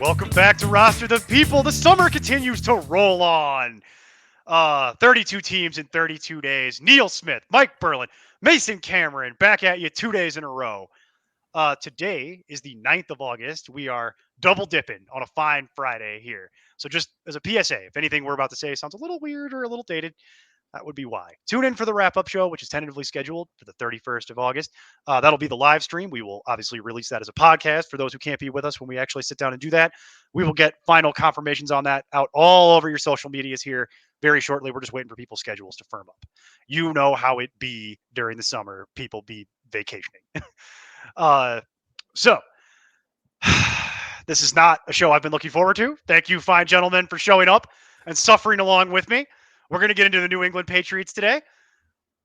Welcome back to Roster the People. The summer continues to roll on. 32 teams in 32 days. Neil Smith, Mike Burland, Mason Cameron back at you 2 days in a row. Today is the 9th of August. We are double dipping on a fine Friday here. So just as a PSA, if anything we're about to say sounds a little weird or a little dated, that would be why. Tune in for the wrap up show, which is tentatively scheduled for the 31st of August. That'll be the live stream. We will obviously release that as a podcast for those who can't be with us when we actually sit down and do that. We will get final confirmations on that out all over your social medias here very shortly. We're just waiting for people's schedules to firm up. You know how it be during the summer. People be vacationing. So this is not a show I've been looking forward to. Thank you, fine gentlemen, for showing up and suffering along with me. We're going to get into the New England Patriots today.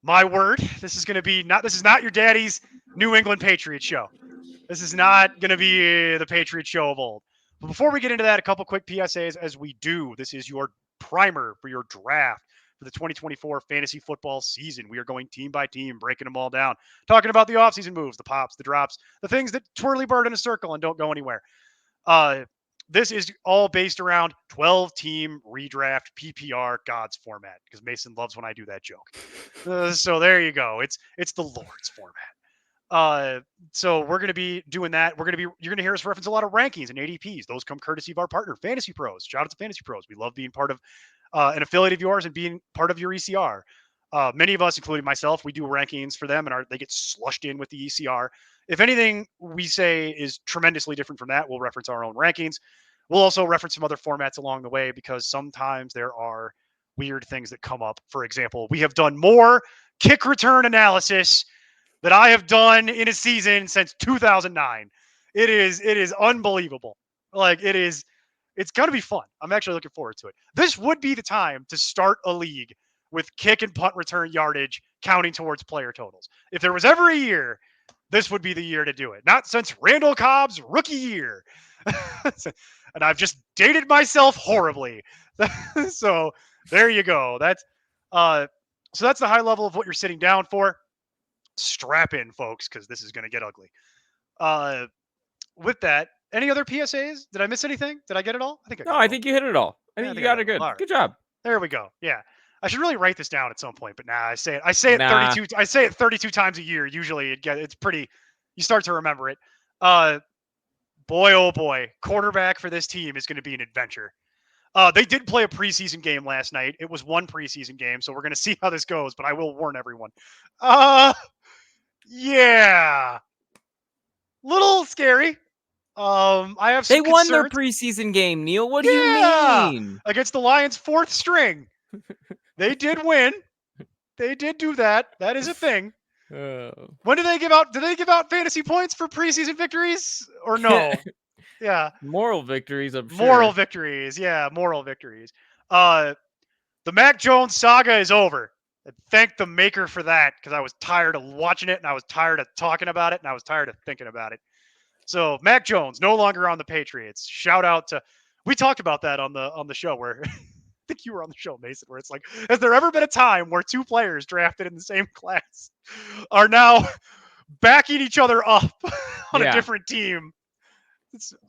My word, this is not your daddy's New England Patriots show. This is not going to be the Patriots show of old. But before we get into that, a couple quick PSAs as we do. This is your primer for your draft for the 2024 fantasy football season. We are going team by team, breaking them all down, talking about the offseason moves, the pops, the drops, the things that twirly bird in a circle and don't go anywhere. This is all based around 12-team redraft PPR gods format because Mason loves when I do that joke. So there you go. It's the Lord's format. So we're going to be doing that. You're going to hear us reference a lot of rankings and ADPs. Those come courtesy of our partner, Fantasy Pros. Shout out to Fantasy Pros. We love being part of an affiliate of yours and being part of your ECR. Many of us, including myself, we do rankings for them and they get slushed in with the ECR. If anything we say is tremendously different from that, we'll reference our own rankings. We'll also reference some other formats along the way because sometimes there are weird things that come up. For example, we have done more kick return analysis that I have done in a season since 2009. It is unbelievable. It's going to be fun. I'm actually looking forward to it. This would be the time to start a league with kick and punt return yardage counting towards player totals. If there was ever a year, this would be the year to do it. Not since Randall Cobb's rookie year. And I've just dated myself horribly. So there you go. That's the high level of what you're sitting down for. Strap in, folks, because this is going to get ugly. With that, any other PSAs? Did I miss anything? Did I get it all? I think I got it all. I think you hit it all. I think you got it good. Right. Good job. There we go. Yeah. I should really write this down at some point, but I say it 32. I say it 32 times a year. Usually it's pretty. You start to remember it. Boy, oh boy, quarterback for this team is going to be an adventure. They did play a preseason game last night. It was one preseason game, so we're going to see how this goes. But I will warn everyone. Yeah, little scary. I have. They won concerns. their preseason game, Neil. What do you mean? Against the Lions' fourth string. They did win. They did do that. That is a thing. When do they give out? Do they give out fantasy points for preseason victories or no? Yeah. Moral victories, I'm sure. Moral victories. Yeah, moral victories. The Mac Jones saga is over. Thank the maker for that because I was tired of watching it and I was tired of talking about it and I was tired of thinking about it. So Mac Jones no longer on the Patriots. Shout out to. We talked about that on the show where. I think you were on the show, Mason, where it's like, has there ever been a time where two players drafted in the same class are now backing each other up on a different team?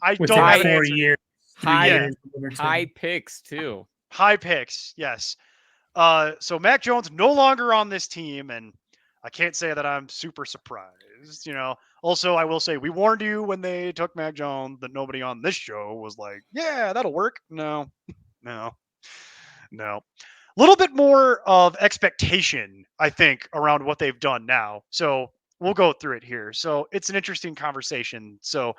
I don't have an answer. Years. High picks, too. High picks, yes. So Mac Jones no longer on this team, and I can't say that I'm super surprised. Also, I will say we warned you when they took Mac Jones that nobody on this show was like, yeah, that'll work. No. A little bit more of expectation, I think, around what they've done now. So we'll go through it here. So it's an interesting conversation. So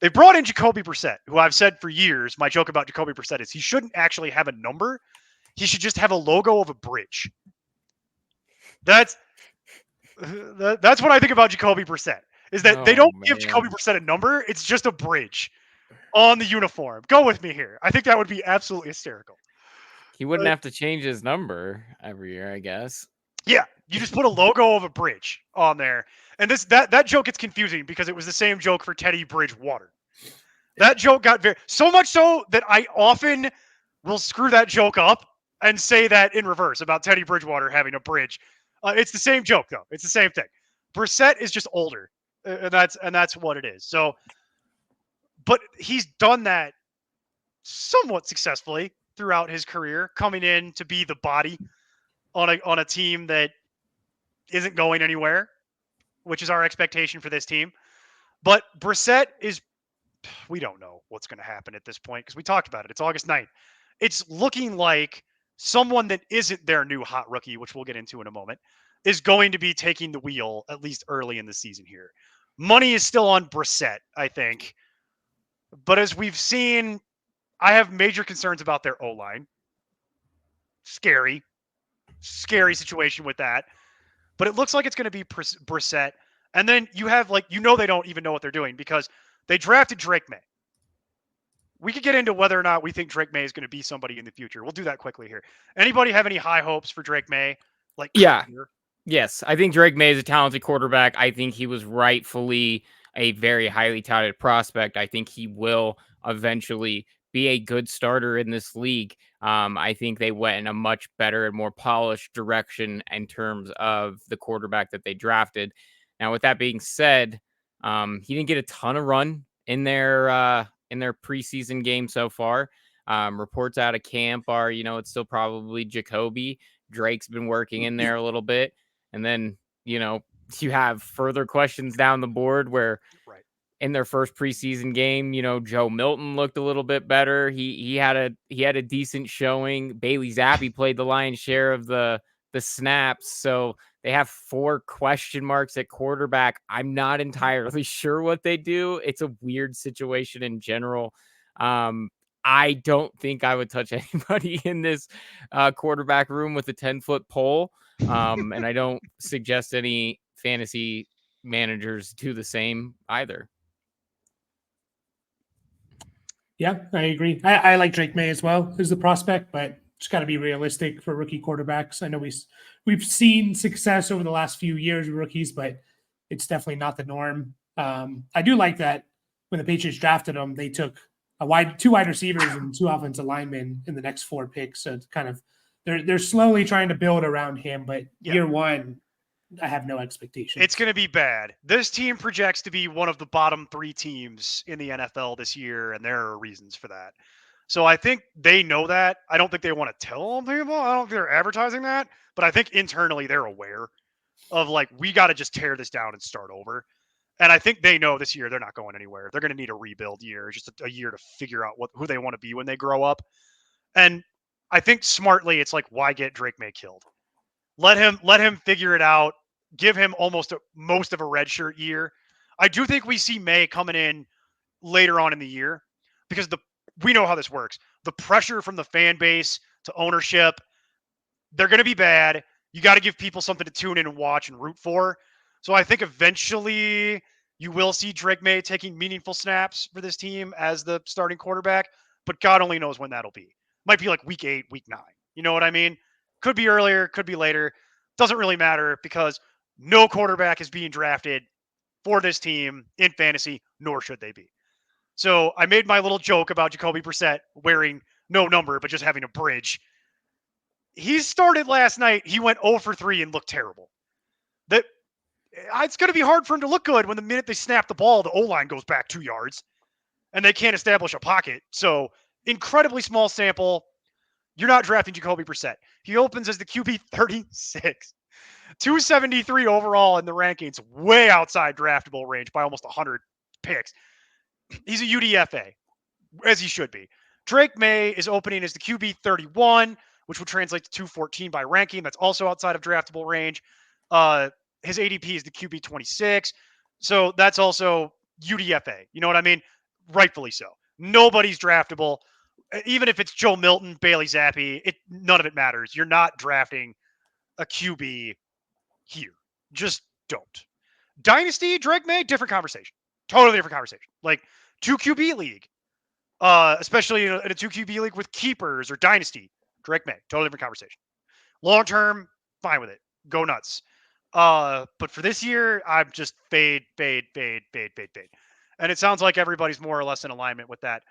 they brought in Jacoby Brissett, who I've said for years, my joke about Jacoby Brissett is he shouldn't actually have a number. He should just have a logo of a bridge. That's what I think about Jacoby Brissett, is that they don't give Jacoby Brissett a number. It's just a bridge on the uniform. Go with me here. I think that would be absolutely hysterical. He wouldn't have to change his number every year, I guess. Yeah, you just put a logo of a bridge on there. And that joke gets confusing because it was the same joke for Teddy Bridgewater. That joke got so much so that I often will screw that joke up and say that in reverse about Teddy Bridgewater having a bridge. It's the same joke, though. It's the same thing. Brissett is just older, and that's what it is. So, but he's done that somewhat successfully throughout his career, coming in to be the body on a team that isn't going anywhere, which is our expectation for this team. But Brissett is, we don't know what's going to happen at this point because we talked about it. It's August 9th. It's looking like someone that isn't their new hot rookie, which we'll get into in a moment, is going to be taking the wheel at least early in the season here. Money is still on Brissett, I think. But as we've seen, I have major concerns about their O line. Scary, scary situation with that. But it looks like it's going to be Brissett. And then you have, like, they don't even know what they're doing because they drafted Drake May. We could get into whether or not we think Drake May is going to be somebody in the future. We'll do that quickly here. Anybody have any high hopes for Drake May? Yeah. Yes. I think Drake May is a talented quarterback. I think he was rightfully a very highly touted prospect. I think he will eventually be a good starter in this league. I think they went in a much better and more polished direction in terms of the quarterback that they drafted. Now, with that being said, he didn't get a ton of run in their preseason game so far. Reports out of camp are, it's still probably Jacoby. Drake's been working in there a little bit. And then, you have further questions down the board where in their first preseason game, Joe Milton looked a little bit better. He had a decent showing. Bailey Zappi played the lion's share of the snaps. So they have 4 question marks at quarterback. I'm not entirely sure what they do. It's a weird situation in general. I don't think I would touch anybody in this quarterback room with a 10-foot pole. And I don't suggest any fantasy managers do the same either. Yeah, I agree. I like Drake May as well as the prospect, but it's got to be realistic for rookie quarterbacks. I know we've seen success over the last few years with rookies, but it's definitely not the norm. I do like that when the Patriots drafted him, they took 2 wide receivers and 2 offensive linemen in the next 4 picks. So it's kind of they're slowly trying to build around him, but year one, I have no expectations. It's going to be bad. This team projects to be one of the bottom 3 teams in the NFL this year, and there are reasons for that. So I think they know that. I don't think they want to tell people. I don't think they're advertising that, but I think internally they're aware of, like, we got to just tear this down and start over. And I think they know this year they're not going anywhere. They're going to need a rebuild year, just a year to figure out who they want to be when they grow up. And I think smartly, it's like, why get Drake May killed? Let him figure it out. Give him most of a redshirt year. I do think we see May coming in later on in the year because we know how this works. The pressure from the fan base to ownership, they're going to be bad. You got to give people something to tune in and watch and root for. So I think eventually you will see Drake May taking meaningful snaps for this team as the starting quarterback, but God only knows when that'll be. Might be like week 8, week 9. You know what I mean? Could be earlier, could be later. Doesn't really matter because no quarterback is being drafted for this team in fantasy, nor should they be. So I made my little joke about Jacoby Brissett wearing no number, but just having a bridge. He started last night. He went 0 for 3 and looked terrible. It's going to be hard for him to look good when the minute they snap the ball, the O-line goes back 2 yards and they can't establish a pocket. So incredibly small sample. You're not drafting Jacoby Brissett. He opens as the QB 36. 273 overall in the rankings, way outside draftable range by almost 100 picks. He's a UDFA, as he should be. Drake May is opening as the QB 31, which would translate to 214 by ranking. That's also outside of draftable range. His ADP is the QB 26. So that's also UDFA. You know what I mean? Rightfully so. Nobody's draftable. Even if it's Joe Milton, Bailey Zappi, none of it matters. You're not drafting a QB here. Just don't. Dynasty, Drake May, different conversation. Totally different conversation. Like 2 QB league, especially in a 2 QB league with keepers or dynasty. Drake May, totally different conversation. Long term, fine with it. Go nuts. But for this year, I'm just fade. And it sounds like everybody's more or less in alignment with that.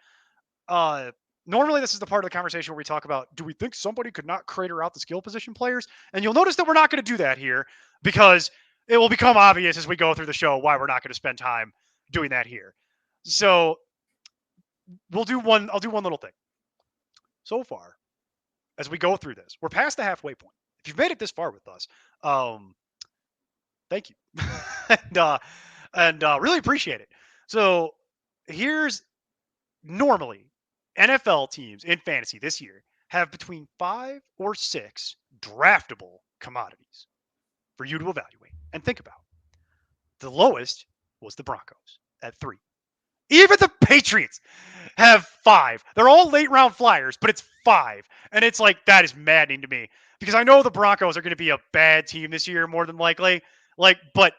Normally, this is the part of the conversation where we talk about, do we think somebody could not crater out the skill position players? And you'll notice that we're not going to do that here because it will become obvious as we go through the show why we're not going to spend time doing that here. So I'll do one little thing. so far as we go through this. We're past the halfway point. If you've made it this far with us, thank you. and really appreciate it. So here's normally NFL teams in fantasy this year have between 5 or 6 draftable commodities for you to evaluate and think about. The lowest was the Broncos at 3. Even the Patriots have 5. They're all late round flyers, but it's 5. And it's like, that is maddening to me because I know the Broncos are going to be a bad team this year, more than likely. But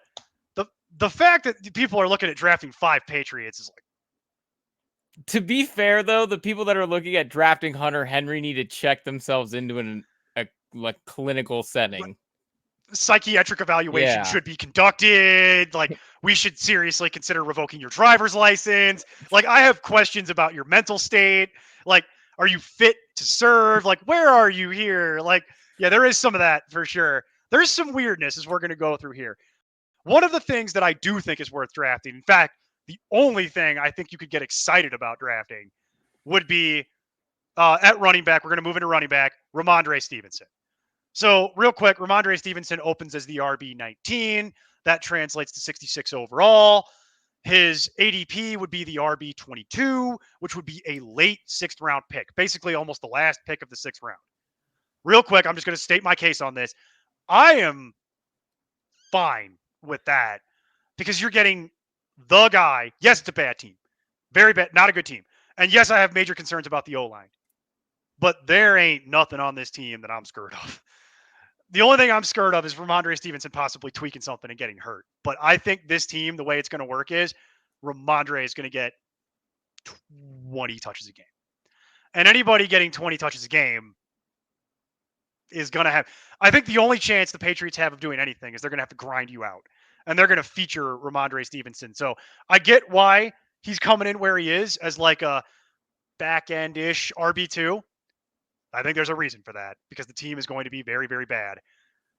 the fact that people are looking at drafting 5 Patriots is like, to be fair, though, the people that are looking at drafting Hunter Henry need to check themselves into a clinical setting. Psychiatric evaluation should be conducted. Like, we should seriously consider revoking your driver's license. Like, I have questions about your mental state. Like, are you fit to serve? Like, where are you here? Like, yeah, there is some of that for sure. There's some weirdness as we're going to go through here. One of the things that I do think is worth drafting, in fact, the only thing I think you could get excited about drafting would be at running back. We're going to move into running back, Ramondre Stevenson. So real quick, Ramondre Stevenson opens as the RB19. That translates to 66 overall. His ADP would be the RB22, which would be a late 6th round pick, basically almost the last pick of the 6th round. Real quick, I'm just going to state my case on this. I am fine with that because you're getting the guy. Yes, it's a bad team. Very bad, not a good team. And yes, I have major concerns about the O-line. But there ain't nothing on this team that I'm scared of. The only thing I'm scared of is Ramondre Stevenson possibly tweaking something and getting hurt. But I think this team, the way it's going to work is Ramondre is going to get 20 touches a game. And anybody getting 20 touches a game is going to have – I think the only chance the Patriots have of doing anything is they're going to have to grind you out. And they're going to feature Ramondre Stevenson. So I get why he's coming in where he is as like a back-end-ish RB2. I think there's a reason for that because the team is going to be very, very bad.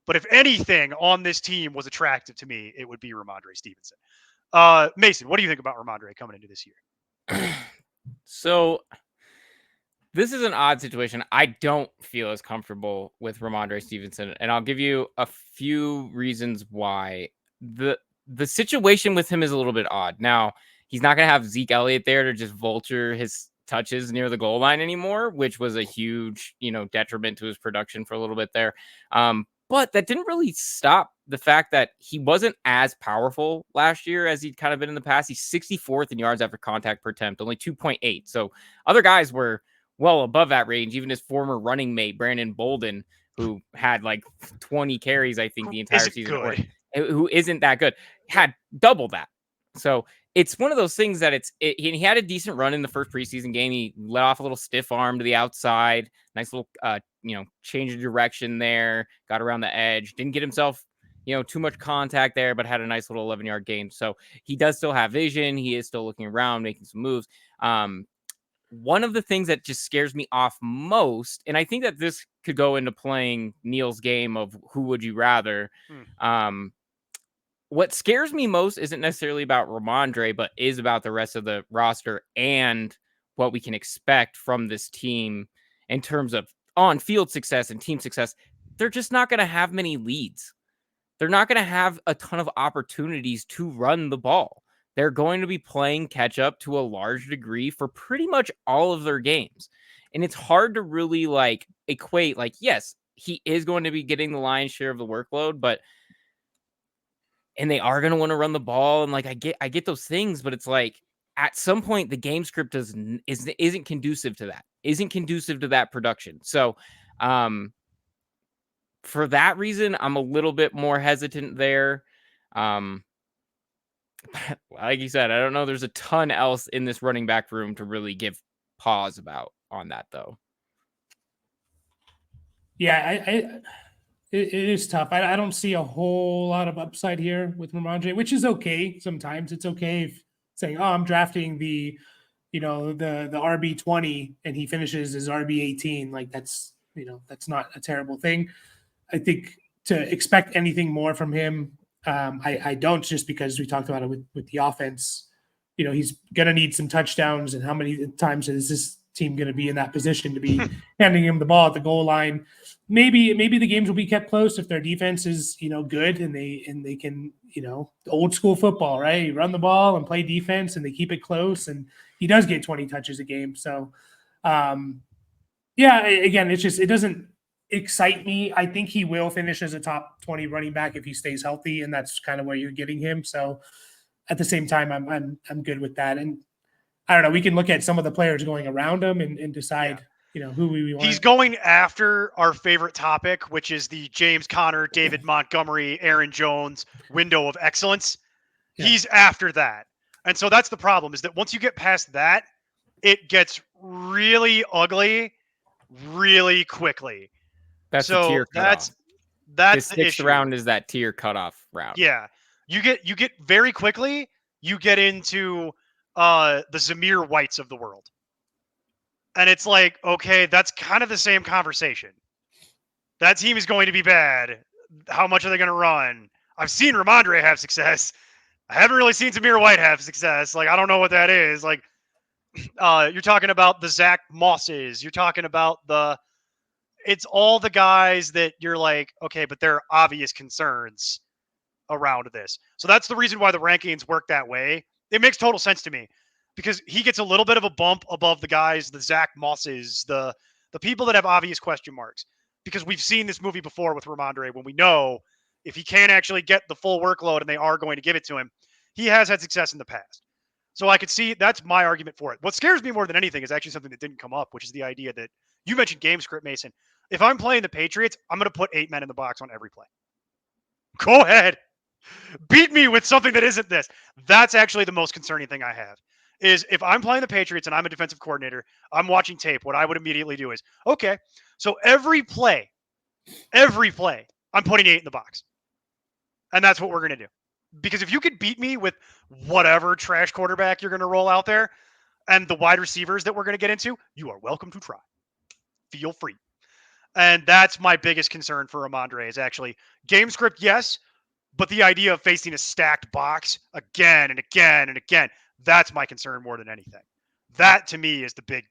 But if anything on this team was attractive to me, it would be Ramondre Stevenson. Mason, what do you think about Ramondre coming into this year? So this is an odd situation. I don't feel as comfortable with Ramondre Stevenson, and I'll give you a few reasons why. The situation with him is a little bit odd. Now, he's not going to have Zeke Elliott there to just vulture his touches near the goal line anymore, which was a huge, detriment to his production for a little bit there. But that didn't really stop the fact that he wasn't as powerful last year as he'd kind of been in the past. He's 64th in yards after contact per attempt, only 2.8. So other guys were well above that range. Even his former running mate, Brandon Bolden, who had like 20 carries, I think, the entire season, who isn't that good, had double that. So it's one of those things that he had a decent run in the first preseason game. He let off a little stiff arm to the outside, nice little, change of direction there, got around the edge, didn't get himself, too much contact there, but had a nice little 11-yard gain. So he does still have vision. He is still looking around, making some moves. One of the things that just scares me off most, and I think that this could go into playing Neil's game of who would you rather, what scares me most isn't necessarily about Ramondre, but is about the rest of the roster and what we can expect from this team in terms of on-field success and team success. They're just not going to have many leads. They're not going to have a ton of opportunities to run the ball. They're going to be playing catch up to a large degree for pretty much all of their games. And it's hard to really equate, yes, he is going to be getting the lion's share of the workload, and they are going to want to run the ball. And I get those things, but it's at some point the game script isn't conducive to that, isn't conducive to that production. So for that reason, I'm a little bit more hesitant there. Like you said, I don't know. There's a ton else in this running back room to really give pause about on that though. Yeah, it is tough. I don't see a whole lot of upside here with Ramondre, which is okay. Sometimes it's okay if saying, "Oh, I'm drafting the RB20 and he finishes as RB18." That's not a terrible thing. I think to expect anything more from him, I don't, just because we talked about it with the offense. He's gonna need some touchdowns, and how many times is this team going to be in that position to be handing him the ball at the goal line. Maybe the games will be kept close if their defense is, good and they can, old school football, right? You run the ball and play defense and they keep it close, and he does get 20 touches a game. So, again, it doesn't excite me. I think he will finish as a top 20 running back if he stays healthy, and that's kind of where you're getting him. So at the same time, I'm good with that. And I don't know, we can look at some of the players going around him and decide, who we want. He's going after our favorite topic, which is the James Conner, David Montgomery, Aaron Jones window of excellence. Yeah. He's after that. And so that's the problem, is that once you get past that, it gets really ugly really quickly. That's the tier cutoff. That's the the sixth issue. round is that tier cutoff round. Yeah. You get very quickly, you get into the Zamir Whites of the world. And it's like, okay, that's kind of the same conversation. That team is going to be bad. How much are they going to run? I've seen Ramondre have success. I haven't really seen Zamir White have success. Like, I don't know what that is. Like, you're talking about the Zach Mosses. You're talking about it's all the guys that you're like, okay, but there are obvious concerns around this. So that's the reason why the rankings work that way. It makes total sense to me, because he gets a little bit of a bump above the guys, the Zach Mosses, the people that have obvious question marks, because we've seen this movie before with Ramondre, when we know if he can't actually get the full workload and they are going to give it to him, he has had success in the past. So I could see that's my argument for it. What scares me more than anything is actually something that didn't come up, which is the idea that you mentioned game script, Mason. If I'm playing the Patriots, I'm going to put 8 men in the box on every play. Go ahead. Beat me with something that isn't this. That's actually the most concerning thing I have, is if I'm playing the Patriots and I'm a defensive coordinator, I'm watching tape, what I would immediately do is, okay, so every play, I'm putting 8 in the box. And that's what we're going to do. Because if you could beat me with whatever trash quarterback you're going to roll out there and the wide receivers that we're going to get into, you are welcome to try. Feel free. And that's my biggest concern for Ramondre, is actually game script, yes, but the idea of facing a stacked box again and again and again, that's my concern more than anything. That to me is the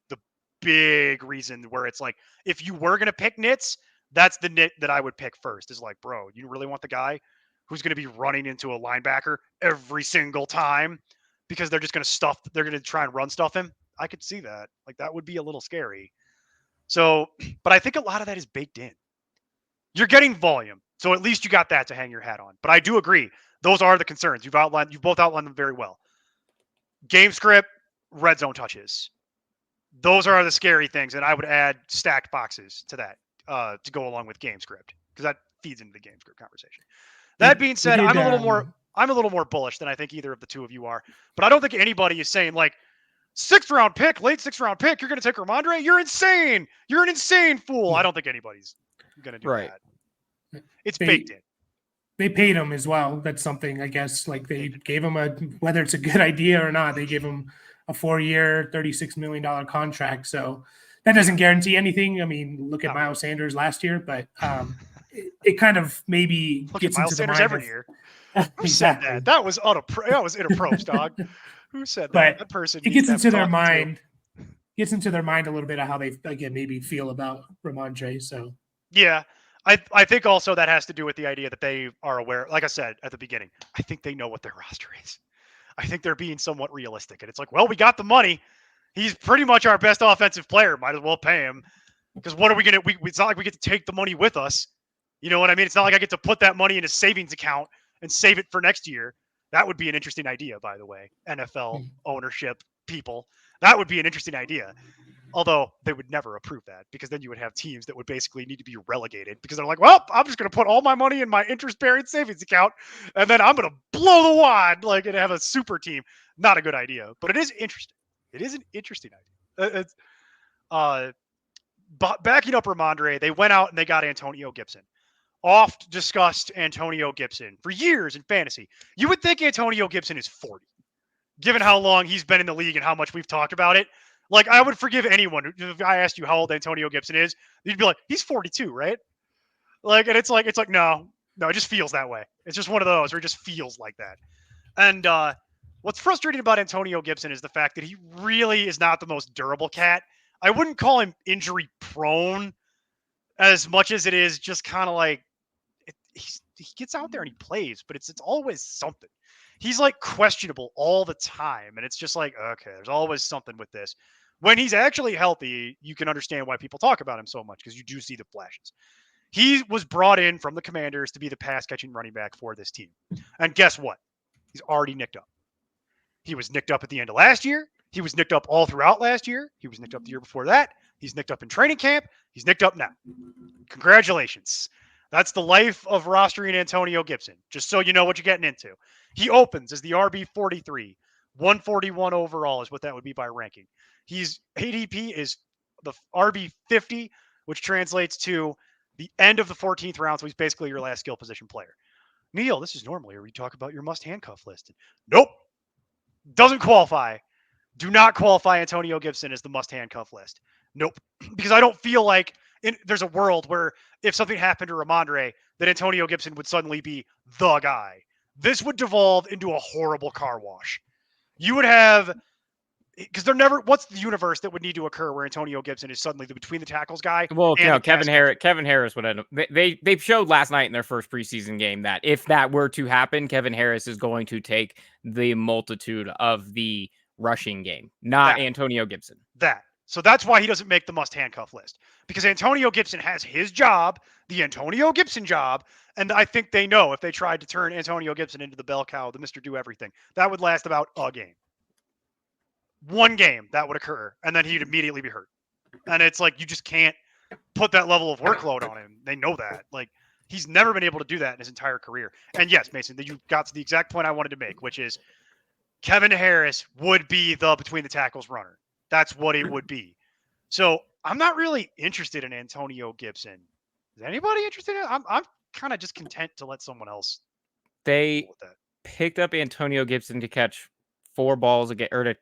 big reason where it's like, if you were going to pick nits, that's the nit that I would pick first, is like, bro, you really want the guy who's going to be running into a linebacker every single time because they're just going to they're going to try and run stuff him? I could see that. Like, that would be a little scary. So, but I think a lot of that is baked in. You're getting volume, so at least you got that to hang your hat on. But I do agree, those are the concerns. You've both outlined them very well. Game script, red zone touches. Those are the scary things, and I would add stacked boxes to that to go along with game script, because that feeds into the game script conversation. That being said, I'm a little more bullish than I think either of the two of you are. But I don't think anybody is saying, like, late 6th round pick, you're going to take Ramondre? You're insane. You're an insane fool. I don't think anybody's going to do that. It's baked in. They paid him as well. That's something, I guess, like they gave him whether it's a good idea or not, they gave him a 4-year, $36 million contract. So that doesn't guarantee anything. I mean, look at Miles Sanders last year, but it kind of maybe gets into the mind every year. Who said that? That was inappropriate, dog. Who said that? That person. It gets into their mind. Gets into their mind a little bit of how they, again, maybe feel about Ramondre. So yeah, I think also that has to do with the idea that they are aware. Like I said at the beginning, I think they know what their roster is. I think they're being somewhat realistic, and it's like, well, we got the money. He's pretty much our best offensive player. Might as well pay him, because what are we gonna? It's not like we get to take the money with us. You know what I mean? It's not like I get to put that money in a savings account and save it for next year. That would be an interesting idea, by the way. NFL ownership people. That would be an interesting idea. Although they would never approve that, because then you would have teams that would basically need to be relegated, because they're like, well, I'm just going to put all my money in my interest-bearing savings account, and then I'm going to blow the wad, like, and have a super team. Not a good idea, but it is interesting. It is an interesting idea. Backing up Ramondre, they went out and they got Antonio Gibson. Oft discussed Antonio Gibson for years in fantasy. You would think Antonio Gibson is 40, given how long he's been in the league and how much we've talked about it. Like, I would forgive anyone if I asked you how old Antonio Gibson is. You'd be like, he's 42, right? Like, and it's like no, it just feels that way. It's just one of those where it just feels like that. And what's frustrating about Antonio Gibson is the fact that he really is not the most durable cat. I wouldn't call him injury prone as much as it is just kind of like he gets out there and he plays, but it's always something. He's like questionable all the time, and it's just like, okay, there's always something with this. When he's actually healthy, you can understand why people talk about him so much because you do see the flashes. He was brought in from the Commanders to be the pass catching running back for this team. And guess what? He's already nicked up. He was nicked up at the end of last year. He was nicked up all throughout last year. He was nicked up the year before that. He's nicked up in training camp. He's nicked up now. Congratulations. That's the life of rostering Antonio Gibson, just so you know what you're getting into. He opens as the RB 43. 141 overall is what that would be by ranking. He's ADP is the RB 50, which translates to the end of the 14th round. So he's basically your last skill position player. Neil, this is normally where we talk about your must handcuff list. Nope. Doesn't qualify. Do not qualify Antonio Gibson as the must handcuff list. Nope. Because I don't feel like there's a world where if something happened to Ramondre, that Antonio Gibson would suddenly be the guy. This would devolve into a horrible car wash. You would have, because what's the universe that would need to occur where Antonio Gibson is suddenly the between the tackles guy? Well, no, Kevin Harris would end up. They showed last night in their first preseason game that if that were to happen, Kevin Harris is going to take the multitude of the rushing game, not Antonio Gibson. So that's why he doesn't make the must handcuff list, because Antonio Gibson has his job, the Antonio Gibson job. And I think they know if they tried to turn Antonio Gibson into the bell cow, the Mr. Do Everything, that would last about a game. One game that would occur, and then he'd immediately be hurt. And it's like, you just can't put that level of workload on him. They know that. Like, he's never been able to do that in his entire career. And yes, Mason, you got to the exact point I wanted to make, which is Kevin Harris would be the between the tackles runner. That's what it would be. So I'm not really interested in Antonio Gibson. Is anybody interested in it? I'm kind of just content to let someone else. They picked up Antonio Gibson to catch 4 balls a game, or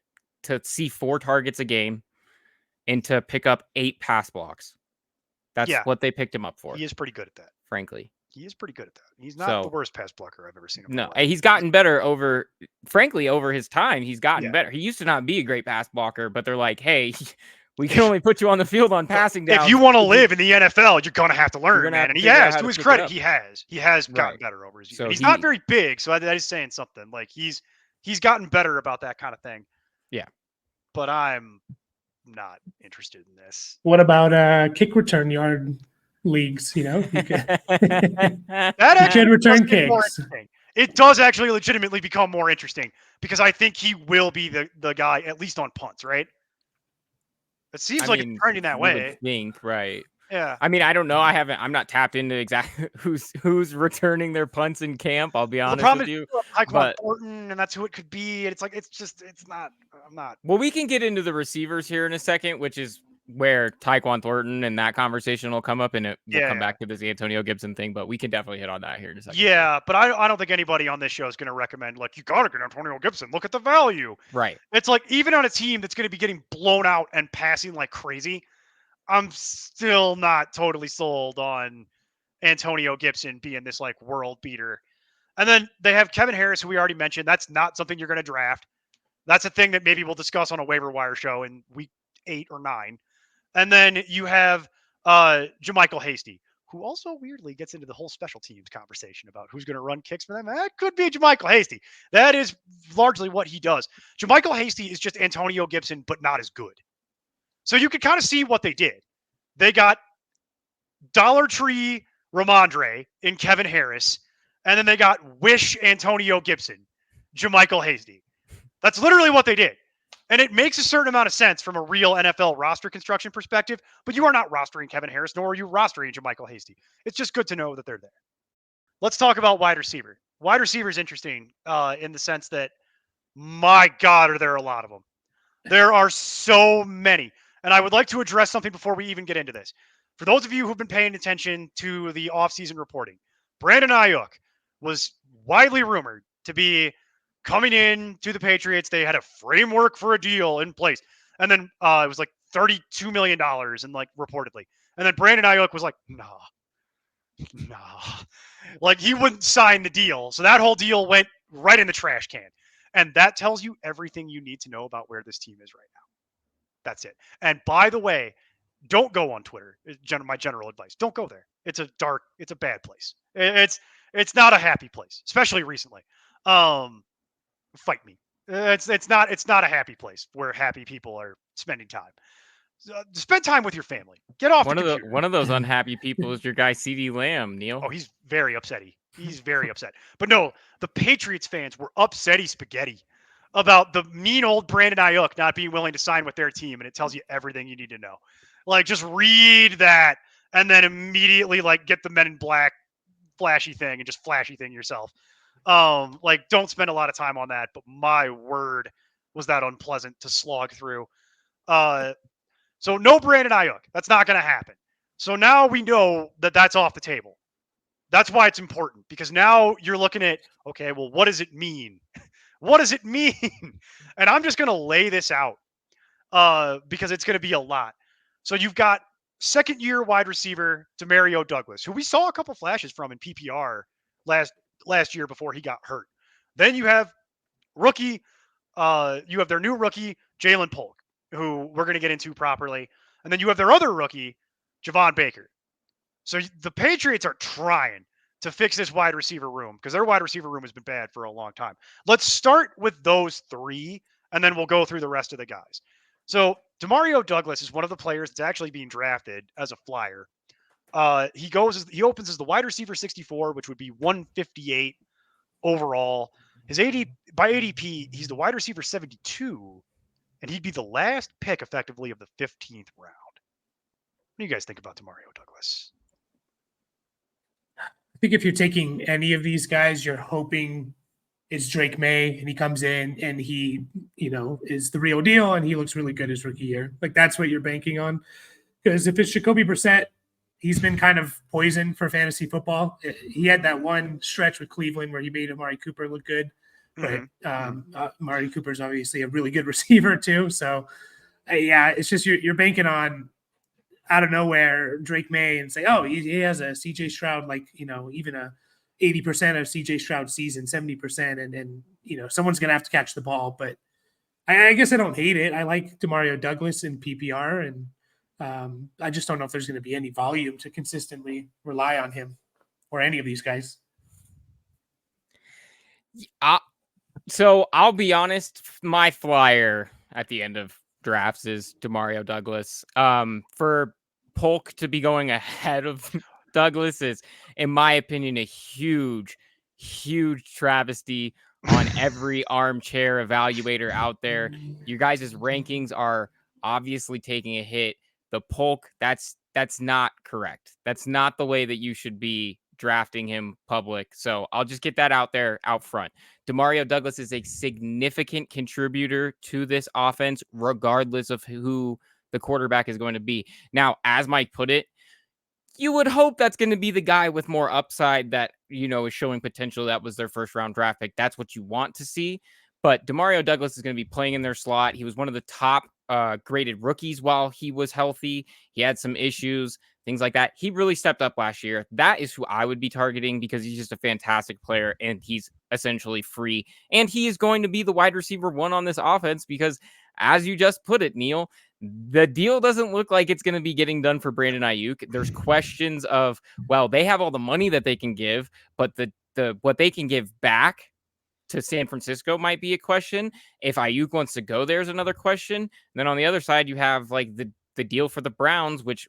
to see 4 targets a game, and to pick up 8 pass blocks. That's what they picked him up for. He is pretty good at that. Frankly. He is pretty good at that. He's not the worst pass blocker I've ever seen. No, he's gotten better over his time. He's gotten better. He used to not be a great pass blocker, but they're like, hey, we can only put you on the field on passing down. If you want to live in the NFL, you're going to have to learn, man. And he has, to his credit, he has gotten better over his years. So he's not very big, so that is saying something. Like, he's gotten better about that kind of thing. Yeah. But I'm not interested in this. What about kick return yard leagues? You know, you can return kicks. It does actually legitimately become more interesting because I think he will be the guy, at least on punts, right? It seems like it's trending that way. Right. Yeah. I mean, I don't know. I'm not tapped into exactly who's returning their punts in camp. I'll be honest with you. Tyquan Thornton, and that's who it could be. And it's like, it's not. I'm not. Well, we can get into the receivers here in a second, which is where Tyquan Thornton and that conversation will come up, and we'll come back to this Antonio Gibson thing, but we can definitely hit on that here in a second. Yeah, but I don't think anybody on this show is going to recommend, like, you got to get Antonio Gibson. Look at the value. Right. It's like, even on a team that's going to be getting blown out and passing like crazy, I'm still not totally sold on Antonio Gibson being this, like, world beater. And then they have Kevin Harris, who we already mentioned. That's not something you're going to draft. That's a thing that maybe we'll discuss on a waiver wire show in week 8 or 9. And then you have Jermichael Hasty, who also weirdly gets into the whole special teams conversation about who's going to run kicks for them. That could be Jermichael Hasty. That is largely what he does. Jermichael Hasty is just Antonio Gibson, but not as good. So you could kind of see what they did. They got Dollar Tree Ramondre in Kevin Harris, and then they got Wish Antonio Gibson, Jermichael Hasty. That's literally what they did. And it makes a certain amount of sense from a real NFL roster construction perspective, but you are not rostering Kevin Harris, nor are you rostering Jermichael Hasty. It's just good to know that they're there. Let's talk about wide receiver. Wide receiver is interesting in the sense that, my God, are there a lot of them. There are so many. And I would like to address something before we even get into this. For those of you who've been paying attention to the offseason reporting, Brandon Ayuk was widely rumored to be coming in to the Patriots. They had a framework for a deal in place. And then it was like $32 million and like reportedly. And then Brandon Ayuk was like, nah. Like, he wouldn't sign the deal. So that whole deal went right in the trash can. And that tells you everything you need to know about where this team is right now. That's it. And by the way, don't go on Twitter. My general advice: don't go there. It's a bad place. It's not a happy place, especially recently. Fight me. It's not a happy place where happy people are spending time. Spend time with your family. Get off the computer. One of those unhappy people is your guy CD Lamb, Neil. Oh, he's very upsetty. He's very upset. But no, the Patriots fans were upsetty spaghetti about the mean old Brandon Ayuk not being willing to sign with their team, and it tells you everything you need to know. Like, just read that and then immediately like get the Men in Black flashy thing and just flashy thing yourself. Like, don't spend a lot of time on that. But my word, was that unpleasant to slog through. So no Brandon Ayuk. That's not going to happen. So now we know that that's off the table. That's why it's important, because now you're looking at, okay, well, what does it mean? What does it mean? And I'm just going to lay this out because it's going to be a lot. So you've got second-year wide receiver Demario Douglas, who we saw a couple flashes from in PPR last year before he got hurt. Then you have rookie, you have their new rookie, Jalen Polk, who we're going to get into properly. And then you have their other rookie, Javon Baker. So the Patriots are trying to fix this wide receiver room because their wide receiver room has been bad for a long time. Let's start with those three, and then we'll go through the rest of the guys. So Demario Douglas is one of the players that's actually being drafted as a flyer. He opens as the wide receiver 64, which would be 158 overall. His by ADP, he's the wide receiver 72, and he'd be the last pick effectively of the 15th round. What do you guys think about Demario Douglas? I think if you're taking any of these guys, you're hoping it's Drake May and he comes in and he, is the real deal and he looks really good his rookie year. Like, that's what you're banking on. Because if it's Jacoby Brissett, he's been kind of poison for fantasy football. He had that one stretch with Cleveland where he made Amari Cooper look good. But Amari Cooper's obviously a really good receiver too. So, it's just you're banking on out of nowhere Drake May and say, oh, he has a CJ Stroud, like, even a 80% of CJ Stroud season, 70%. And someone's going to have to catch the ball. But I guess I don't hate it. I like Demario Douglas in PPR, and I just don't know if there's going to be any volume to consistently rely on him or any of these guys. So I'll be honest, my flyer at the end of drafts is Demario Douglas. For Polk to be going ahead of Douglas is, in my opinion, a huge, huge travesty on every armchair evaluator out there. You guys' rankings are obviously taking a hit. The Polk, that's not correct. That's not the way that you should be drafting him public. So I'll just get that out there out front. Demario Douglas is a significant contributor to this offense, regardless of who the quarterback is going to be. Now, as Mike put it, you would hope that's going to be the guy with more upside that, is showing potential. That was their first round draft pick. That's what you want to see. But Demario Douglas is going to be playing in their slot. He was one of the top graded rookies while he was healthy. He had some issues, things like that. He really stepped up last year. That is who I would be targeting because he's just a fantastic player and he's essentially free. And he is going to be the wide receiver one on this offense because, as you just put it, Neil, the deal doesn't look like it's going to be getting done for Brandon Ayuk. There's questions of, well, they have all the money that they can give, but the what they can give back to San Francisco might be a question. If Ayuk wants to go, there's another question. And then on the other side, you have like the deal for the Browns, which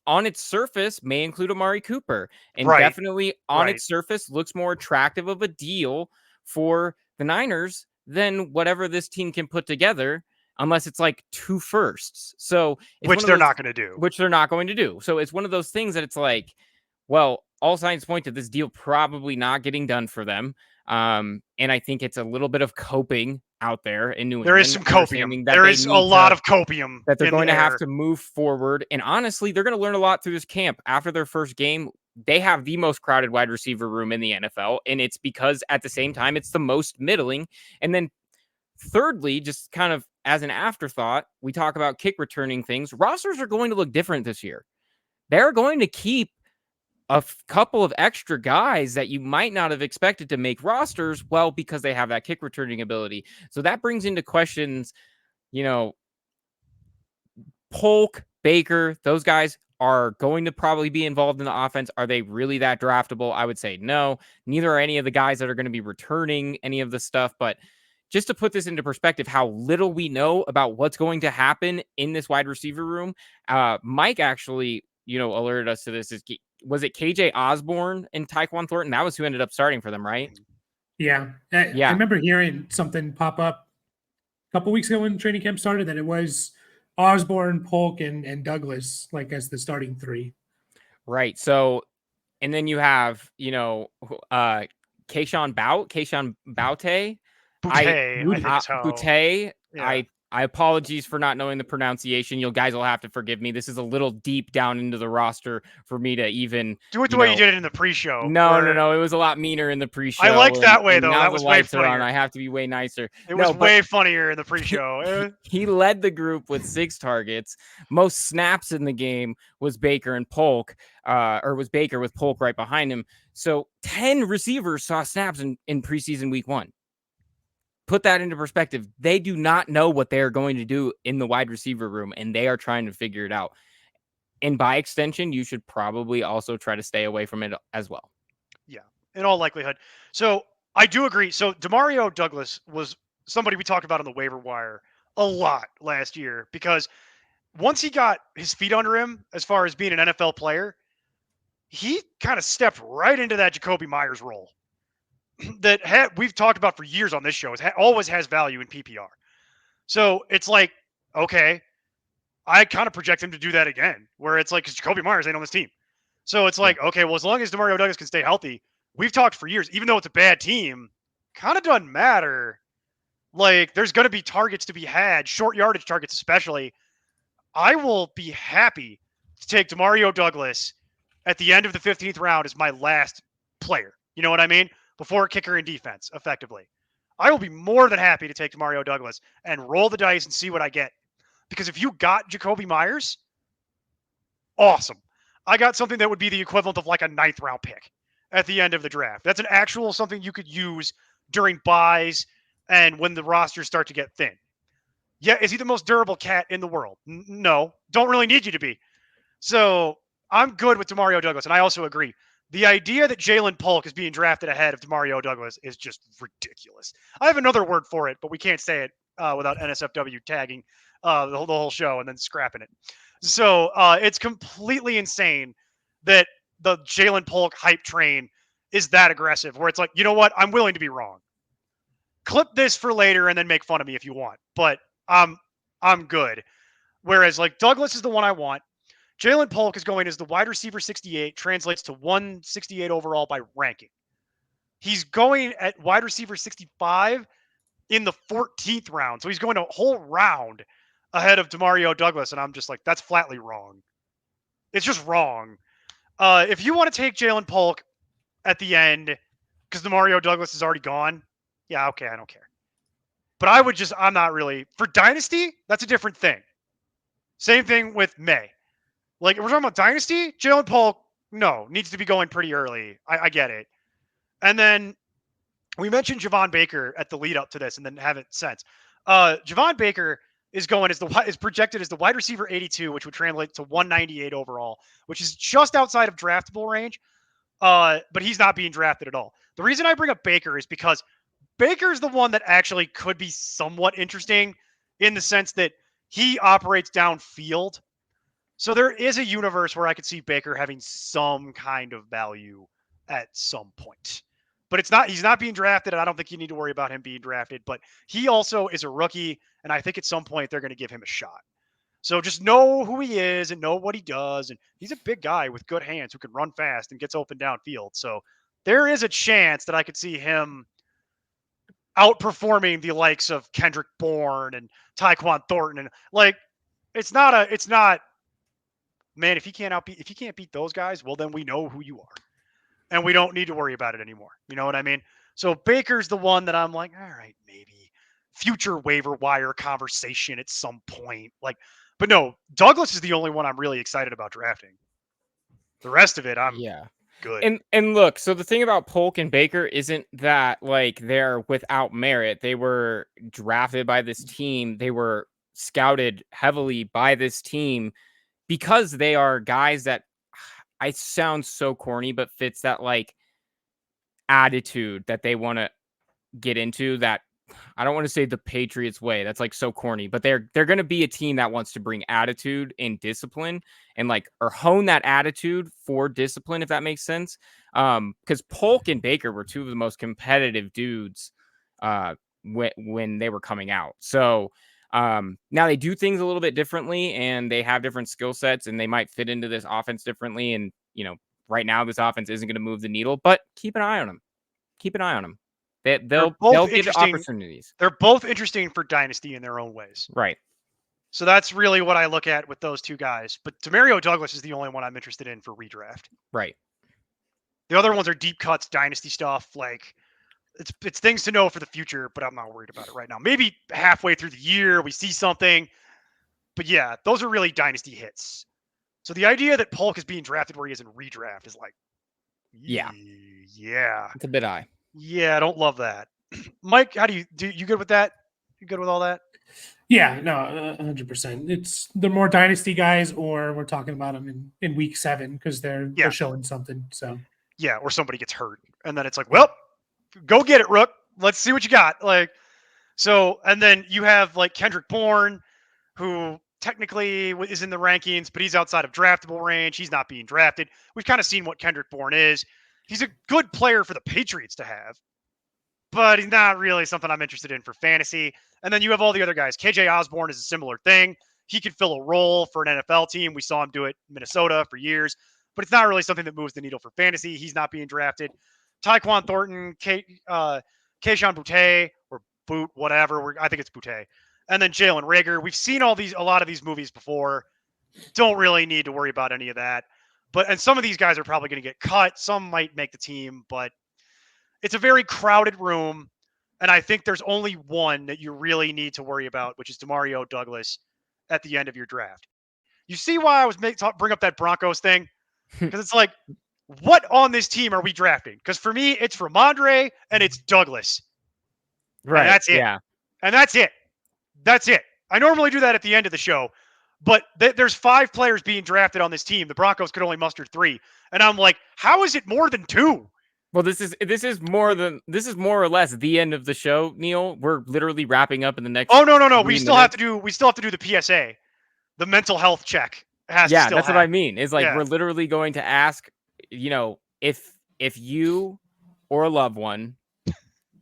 on its surface may include Amari Cooper, and definitely on its surface looks more attractive of a deal for the Niners than whatever this team can put together, unless it's like 2 firsts. So which they're not going to do. Which they're not going to do. So it's one of those things that it's like, well, all signs point to this deal probably not getting done for them. And I think it's a little bit of coping out there in New England. There is some copium. There is a lot of copium that they're going to have to move forward. And honestly, they're going to learn a lot through this camp. After their first game, they have the most crowded wide receiver room in the NFL. And it's because at the same time, it's the most middling. And then thirdly, just kind of as an afterthought, we talk about kick returning things. Rosters are going to look different this year. They're going to keep a couple of extra guys that you might not have expected to make rosters, well, because they have that kick returning ability. So that brings into questions, Polk, Baker, those guys are going to probably be involved in the offense. Are they really that draftable? I would say no. Neither are any of the guys that are going to be returning any of the stuff. But just to put this into perspective, how little we know about what's going to happen in this wide receiver room, Mike actually, alerted us to this. Was it KJ Osborne and Tyquan Thornton? That was who ended up starting for them, right? Yeah. I remember hearing something pop up a couple weeks ago when training camp started that it was Osborne, Polk, and Douglas as the starting three. Right. So, and then you have, Keyshawn Boute. Boutte. Yeah. I apologies for not knowing the pronunciation. You guys will have to forgive me. This is a little deep down into the roster for me to even do it the way you did it in the pre-show. No. It was a lot meaner in the pre-show. I like that way though. Now that was way funnier. I have to be way nicer. It was way funnier in the pre-show. He led the group with 6 targets. Most snaps in the game was Baker and Polk, or was Baker with Polk right behind him. So 10 receivers saw snaps in preseason week 1. Put that into perspective. They do not know what they're going to do in the wide receiver room, and they are trying to figure it out. And by extension, you should probably also try to stay away from it as well. Yeah, in all likelihood. So I do agree. So Demario Douglas was somebody we talked about on the waiver wire a lot last year because once he got his feet under him as far as being an NFL player, he kind of stepped right into that Jacoby Myers role that we've talked about for years on this show. Always has value in PPR. So it's like, okay, I kind of project him to do that again, where it's like, because Jacoby Myers ain't on this team. So it's like, okay, well, as long as Demario Douglas can stay healthy, we've talked for years, even though it's a bad team, kind of doesn't matter. Like, there's going to be targets to be had, short yardage targets especially. I will be happy to take Demario Douglas at the end of the 15th round as my last player. You know what I mean? Before kicker and defense, effectively. I will be more than happy to take Demario Douglas and roll the dice and see what I get. Because if you got Jacoby Myers, awesome. I got something that would be the equivalent of like a 9th round pick at the end of the draft. That's an actual something you could use during buys and when the rosters start to get thin. Yeah, is he the most durable cat in the world? No, don't really need you to be. So I'm good with Demario Douglas, and I also agree. The idea that Jalen Polk is being drafted ahead of Demario Douglas is just ridiculous. I have another word for it, but we can't say it without NSFW tagging the whole show and then scrapping it. So it's completely insane that the Jalen Polk hype train is that aggressive, where it's like, you know what? I'm willing to be wrong. Clip this for later and then make fun of me if you want, but I'm good. Whereas like Douglas is the one I want. Jalen Polk is going as the wide receiver 68, translates to 168 overall by ranking. He's going at wide receiver 65 in the 14th round. So he's going a whole round ahead of Demario Douglas. And I'm just like, that's flatly wrong. It's just wrong. If you want to take Jalen Polk at the end because Demario Douglas is already gone, yeah, okay, I don't care. But I'm not really. For Dynasty, that's a different thing. Same thing with May. Like, if we're talking about Dynasty, Jalen Polk, needs to be going pretty early. I get it. And then we mentioned Javon Baker at the lead up to this and then haven't since. Javon Baker is projected as the wide receiver 82, which would translate to 198 overall, which is just outside of draftable range. But he's not being drafted at all. The reason I bring up Baker is because Baker's the one that actually could be somewhat interesting in the sense that he operates downfield. So there is a universe where I could see Baker having some kind of value at some point. But he's not being drafted, and I don't think you need to worry about him being drafted. But he also is a rookie, and I think at some point they're going to give him a shot. So just know who he is and know what he does. And he's a big guy with good hands who can run fast and gets open downfield. So there is a chance that I could see him outperforming the likes of Kendrick Bourne and Tyquan Thornton. And like, it's not, man, if you can't beat those guys, well, then we know who you are and we don't need to worry about it anymore. You know what I mean? So Baker's the one that I'm like, all right, maybe future waiver wire conversation at some point. Like, but no, Douglas is the only one I'm really excited about drafting. The rest of it, I'm good. And look, so the thing about Polk and Baker isn't that like they're without merit. They were drafted by this team. They were scouted heavily by this team because they are guys that I sound so corny, but fits that like attitude that they want to get into. That I don't want to say the Patriots way. That's like so corny, but they're going to be a team that wants to bring attitude and discipline and like or hone that attitude for discipline, if that makes sense. Because Polk and Baker were two of the most competitive dudes when they were coming out. So now they do things a little bit differently and they have different skill sets and they might fit into this offense differently. And, right now this offense isn't going to move the needle, but keep an eye on them. Keep an eye on them. They'll get opportunities. They're both interesting for dynasty in their own ways. Right. So that's really what I look at with those two guys. But Demario Douglas is the only one I'm interested in for redraft. Right. The other ones are deep cuts, dynasty stuff. Like it's things to know for the future, but I'm not worried about it right now. Maybe halfway through the year we see something. But yeah, those are really dynasty hits. So the idea that Polk is being drafted where he is in redraft is like, yeah. It's a bit high. Yeah, I don't love that. Mike, how do you good with that? You good with all that? Yeah, no, 100%. They're more dynasty guys, or we're talking about them in week 7 because they're showing something. So yeah, or somebody gets hurt, and then it's like, well, go get it, Rook. Let's see what you got. Like, so, and then you have like Kendrick Bourne, who technically is in the rankings, but he's outside of draftable range. He's not being drafted. We've kind of seen what Kendrick Bourne is. He's a good player for the Patriots to have, but he's not really something I'm interested in for fantasy. And then you have all the other guys. KJ Osborne is a similar thing. He could fill a role for an NFL team. We saw him do it in Minnesota for years, but it's not really something that moves the needle for fantasy. He's not being drafted. Tyquan Thornton, Kayshon Boutte, or Boot, whatever. I think it's Boutte. And then Jalen Reagor. We've seen a lot of these movies before. Don't really need to worry about any of that. And some of these guys are probably going to get cut. Some might make the team, but it's a very crowded room. And I think there's only one that you really need to worry about, which is Demario Douglas at the end of your draft. You see why I was bring up that Broncos thing? Because it's like, what on this team are we drafting? Because for me, it's Ramondre and it's Douglas. Right. And that's it. Yeah. And that's it. That's it. I normally do that at the end of the show, but there's 5 players being drafted on this team. The Broncos could only muster 3. And I'm like, how is it more than 2? Well, this is more or less the end of the show, Neil. We're literally wrapping up in the next. Oh no. We still have to do the PSA. The mental health check has to still that's happen. what I mean. Is like we're literally going to ask, if you or a loved one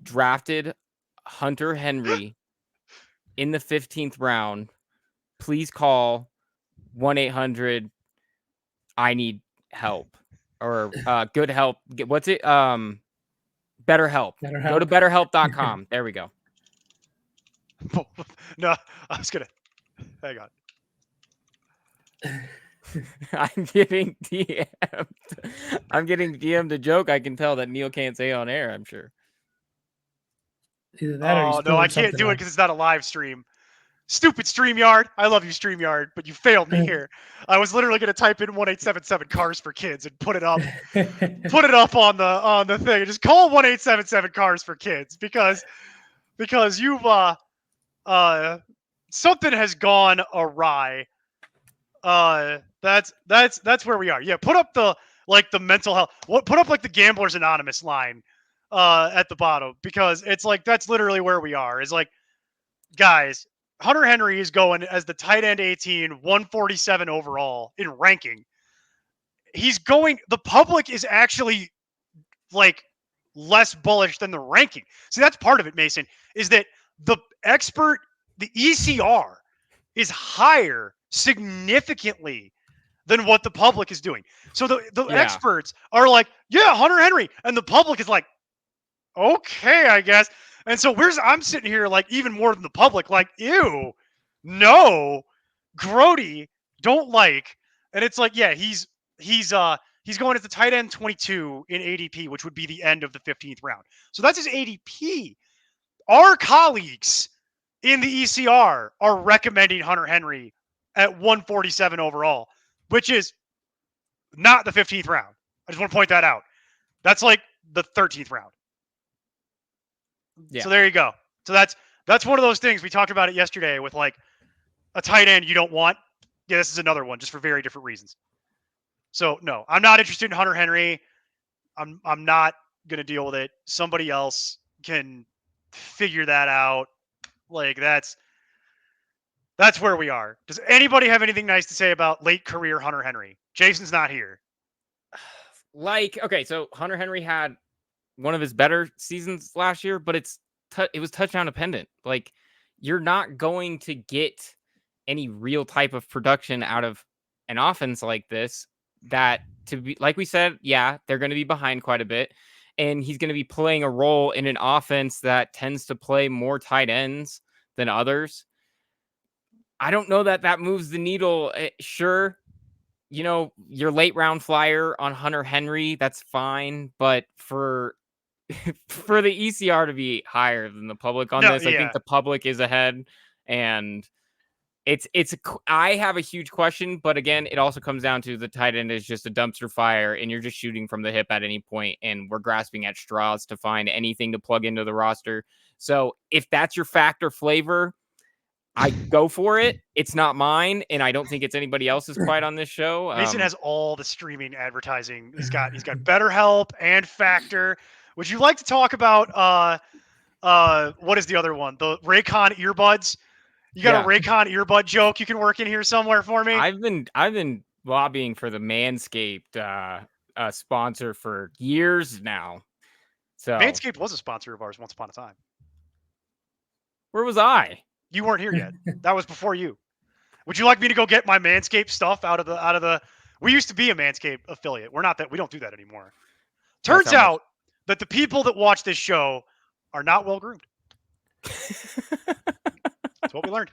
drafted Hunter Henry in the 15th round, please call 1-800 I need help or good help. What's it? BetterHelp. Go to betterhelp.com. There we go. No, I was gonna hang on. I'm getting DM'd a joke I can tell that Neil can't say on air, I'm sure. Either that or no, I can't do it because it's not a live stream. Stupid StreamYard. I love you, StreamYard, but you failed me here. I was literally going to type in 1877 cars for kids and put it up on the thing. Just call 1877 cars for kids because you've something has gone awry. That's where we are. Yeah, put up the mental health. Put up like the Gamblers Anonymous line at the bottom, because it's like that's literally where we are. It's like, guys, Hunter Henry is going as the tight end 18, 147 overall in ranking. He's going, the public is actually like less bullish than the ranking. See, that's part of it, Mason, is that the ECR is higher significantly than what the public is doing. So the experts are like, yeah, Hunter Henry. And the public is like, okay, I guess. And so I'm sitting here like even more than the public, like, ew, no, grody, don't like. And it's like, yeah, he's going as the tight end 22 in ADP, which would be the end of the 15th round. So that's his ADP. Our colleagues in the ECR are recommending Hunter Henry at 147 overall, which is not the 15th round. I just want to point that out. That's like the 13th round. Yeah. So there you go. So that's one of those things we talked about it yesterday with like a tight end you don't want. Yeah, this is another one, just for very different reasons. So no, I'm not interested in Hunter Henry. I'm not gonna deal with it. Somebody else can figure that out. Like that's where we are. Does anybody have anything nice to say about late career Hunter Henry? Jason's not here. Like, okay, so Hunter Henry had one of his better seasons last year, but it was touchdown dependent. Like, you're not going to get any real type of production out of an offense like this. That, to be like we said, yeah, they're going to be behind quite a bit, and he's going to be playing a role in an offense that tends to play more tight ends than others. I don't know that moves the needle. Sure, your late round flyer on Hunter Henry, that's fine, but for for the ECR to be higher than the public on this, I think the public is ahead, and I have a huge question, but again, it also comes down to the tight end is just a dumpster fire, and you're just shooting from the hip at any point, and we're grasping at straws to find anything to plug into the roster. So if that's your factor flavor, I go for it. It's not mine, and I don't think it's anybody else's quite on this show. Mason has all the streaming advertising. He's got BetterHelp and Factor. Would you like to talk about what is the other one? The Raycon earbuds. You got a Raycon earbud joke you can work in here somewhere for me? I've been lobbying for the Manscaped sponsor for years now. So Manscaped was a sponsor of ours once upon a time. Where was I? You weren't here yet. That was before you. Would you like me to go get my Manscaped stuff out of the we used to be a Manscaped affiliate. We don't do that anymore. Turns out that the people that watch this show are not well groomed. That's what we learned.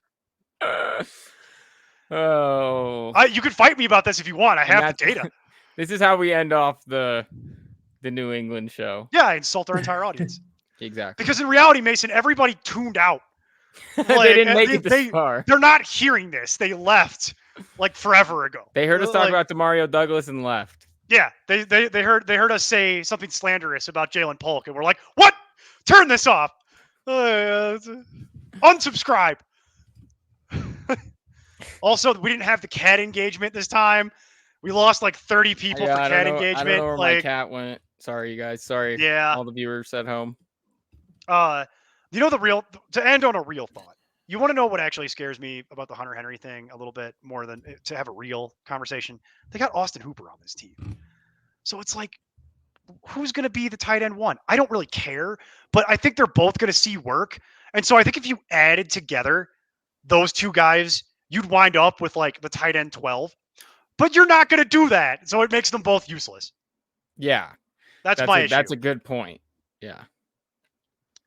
You can fight me about this if you want. I have the data. This is how we end off the New England show. Yeah, I insult our entire audience. Exactly. Because in reality, Mason, everybody tuned out. Like, they didn't make it this far. They're not hearing this. They left like forever ago. They heard us talk about Demario Douglas and left. Yeah, they heard us say something slanderous about Jalen Polk, and we're like, "What? Turn this off. Unsubscribe." Also, we didn't have the cat engagement this time. We lost like 30 people for cat engagement. I don't know where my cat went. Sorry, you guys. Sorry. Yeah. All the viewers at home. To end on a real thought, you want to know what actually scares me about the Hunter Henry thing a little bit more than to have a real conversation? They got Austin Hooper on this team. So it's like, who's going to be the tight end one? I don't really care, but I think they're both going to see work. And so I think if you added together those two guys, you'd wind up with like the tight end 12. But you're not going to do that. So it makes them both useless. Yeah. That's my issue. That's a good point. Yeah.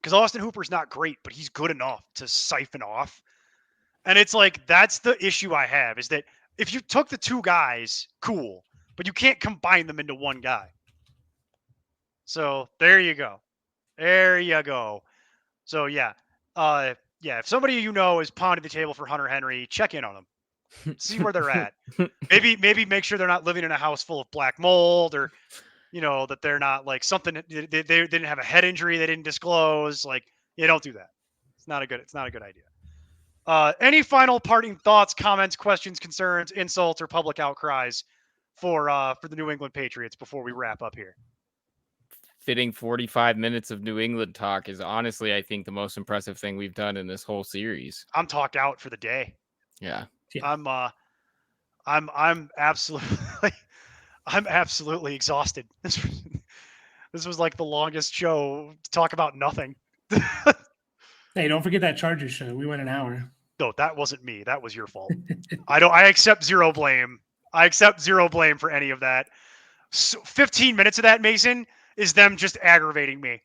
Because Austin Hooper's not great, but he's good enough to siphon off. And it's like, that's the issue I have, is that if you took the two guys, cool, but you can't combine them into one guy. So there you go. There you go. So yeah. If somebody you know is pounding the table for Hunter Henry, check in on them. See where they're at. Maybe make sure they're not living in a house full of black mold, or that they're not like something they didn't have a head injury they didn't disclose. Like, don't do that. It's not a good idea. Any final parting thoughts, comments, questions, concerns, insults, or public outcries for the New England Patriots before we wrap up here? Fitting 45 minutes of New England talk is honestly, I think, the most impressive thing we've done in this whole series. I'm talked out for the day. Yeah. I'm absolutely exhausted. This was like the longest show to talk about nothing. Hey, don't forget that Chargers show. We went an hour. No, that wasn't me. That was your fault. I accept zero blame. I accept zero blame for any of that. So 15 minutes of that, Mason, is them just aggravating me.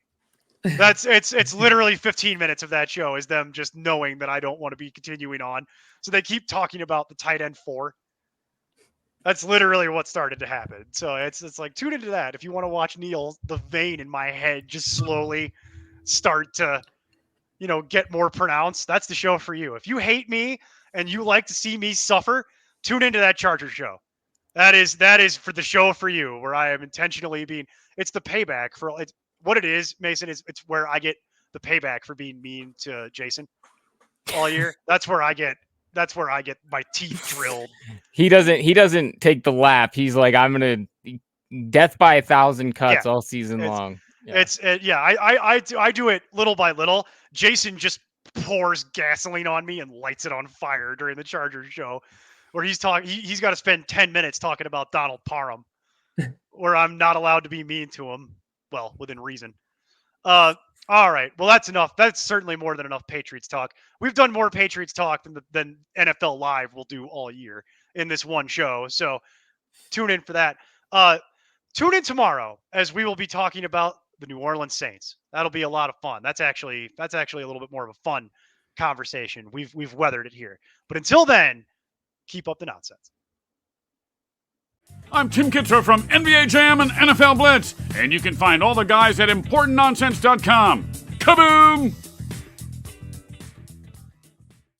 It's literally 15 minutes of that show is them just knowing that I don't want to be continuing on. So they keep talking about the tight end 4. That's literally what started to happen. So it's like, tune into that if you want to watch Neil, the vein in my head just slowly start to, get more pronounced. That's the show for you. If you hate me and you like to see me suffer, tune into that Charger show. That is for the show for you, where I am intentionally it's the payback for it's what it is, Mason. It's where I get the payback for being mean to Jason all year. That's where I get that's where I get my teeth drilled. He doesn't take the lap. He's like, I'm gonna death by 1,000 cuts all season long. Yeah. I do it little by little. Jason just pours gasoline on me and lights it on fire during the Chargers show, where he's got to spend 10 minutes talking about Donald Parham, where I'm not allowed to be mean to him. Well, within reason. All right. Well, that's enough. That's certainly more than enough Patriots talk. We've done more Patriots talk than NFL Live will do all year in this one show. So tune in for that. Tune in tomorrow as we will be talking about the New Orleans Saints. That'll be a lot of fun. That's actually a little bit more of a fun conversation. We've weathered it here. But until then, keep up the nonsense. I'm Tim Kitzer from NBA Jam and NFL Blitz, and you can find all the guys at ImportantNonsense.com. Kaboom!